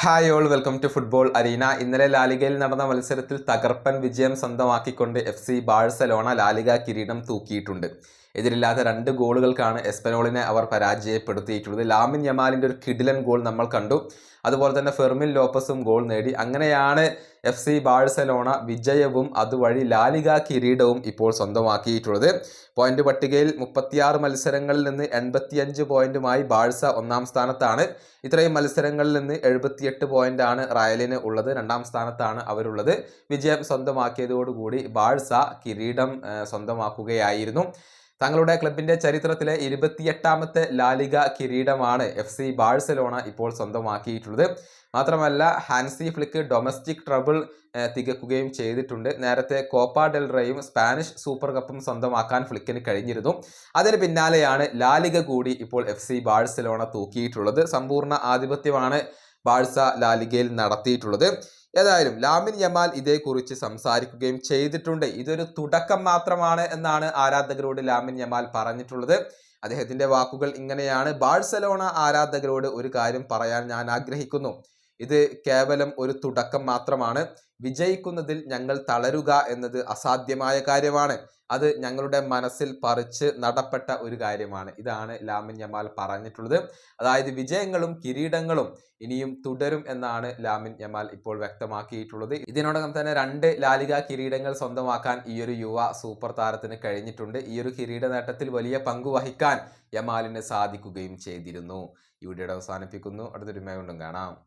Hi all welcome to football arena. ഇന്നലെ ലാലിഗയിൽ നടന്ന മത്സരത്തിൽ തകർപ്പൻ വിജയം സ്വന്തമാക്കിക്കൊണ്ട് FC ബാഴ്സലോണ ലാലിഗ കിരീടം തൂക്കിയിട്ടുണ്ട്. എതിരില്ലാത്ത 2 ഗോളുകൾക്കാണ് എസ്പനോളിനെ അവർ പരാജയപ്പെടുത്തിയിട്ടുള്ളത്. ലാമിൻ യമാലിൻ്റെ ഒരു കിടിലൻ ഗോൾ നമ്മൾ കണ്ടു. അതുപോലെ തന്നെ ഫെർമിൻ ലോപ്പസും ഗോൾ നേടി. അങ്ങനെയാണ് FC ബാഴ്സലോണ വിജയവും അതുവഴി ലാലിഗ കിരീടവും ഇപ്പോൾ സ്വന്തമാക്കിയിട്ടുള്ളത്. പോയിന്റ് പട്ടികയിൽ 36 മത്സരങ്ങളിൽ നിന്ന് 85 പോയിന്റുമായി ബാഴ്സ 1-ാം സ്ഥാനത്താണ്. ഇത്രയും മത്സരങ്ങളിൽ നിന്ന് 78 പോയിന്റാണ് റയലിന് ഉള്ളത്. 2-ാം സ്ഥാനത്താണ് അവരുള്ളത്. വിജയം സ്വന്തമാക്കിയതോടുകൂടി ബാഴ്സ കിരീടം സ്വന്തമാക്കുകയായിരുന്നു. തങ്ങളുടെ ക്ലബിന്റെ ചരിത്രത്തിലെ 28ാമത്തെ ലാലിഗ കിരീടമാണ് FC ബാഴ്സലോണ ഇപ്പോൾ സ്വന്തമാക്കിയിട്ടുള്ളത്. മാത്രമല്ല ഹാൻസി ഫ്ലിക്ക് ഡൊമസ്റ്റിക് ട്രബിൾ തികക്കുകയും ചെയ്തിട്ടുണ്ട്. നേരത്തെ കോപ്പ ഡെൽ റേയും സ്പാനിഷ് സൂപ്പർ കപ്പും സ്വന്തമാക്കാൻ ഫ്ലിക്കിന് കഴിഞ്ഞിരുന്നു. അതിന് പിന്നാലെയാണ് ലാലിഗ കൂടി ഇപ്പോൾ FC ബാഴ്സലോണ തൂക്കിയിട്ടുള്ളത്. സമ്പൂർണ്ണ ആധിപത്യമാണ് ബാഴ്സ ലാലിഗയിൽ നടത്തിയിട്ടുള്ളത്. ഏതായാലും ലാമിൻ യമാൽ ഇതേക്കുറിച്ച് സംസാരിക്കുകയും ചെയ്തിട്ടുണ്ട്. ഇതൊരു തുടക്കം മാത്രമാണ് എന്നാണ് ആരാധകരോട് ലാമിൻ യമാൽ പറഞ്ഞിട്ടുള്ളത്. അദ്ദേഹത്തിന്റെ വാക്കുകൾ ഇങ്ങനെയാണ്: ബാഴ്സലോണ ആരാധകരോട് ഒരു കാര്യം പറയാൻ ഞാൻ ആഗ്രഹിക്കുന്നു. ഇത് കേവലം ഒരു തുടക്കം മാത്രമാണ്. വിജയിക്കുന്നതിൽ ഞങ്ങൾ തളരുക എന്നത് അസാധ്യമായ കാര്യമാണ്. അത് ഞങ്ങളുടെ മനസ്സിൽ പറിച്ച് നടപ്പെട്ട ഒരു കാര്യമാണ്. ഇതാണ് ലാമിൻ യമാൽ പറഞ്ഞിട്ടുള്ളത്. അതായത് വിജയങ്ങളും കിരീടങ്ങളും ഇനിയും തുടരും എന്നാണ് ലാമിൻ യമാൽ ഇപ്പോൾ വ്യക്തമാക്കിയിട്ടുള്ളത്. ഇതിനോടകം തന്നെ 2 ലാലിഗ കിരീടങ്ങൾ സ്വന്തമാക്കാൻ ഈ ഒരു യുവ സൂപ്പർ താരത്തിന് കഴിഞ്ഞിട്ടുണ്ട്. ഈ ഒരു കിരീട നേട്ടത്തിൽ വലിയ പങ്ക് വഹിക്കാൻ യമാലിന് സാധിക്കുകയും ചെയ്തിരുന്നു. ഈ വീഡിയോ അവസാനിപ്പിക്കുന്നു. അടുത്തൊരു വീഡിയോയിൽ കാണാം.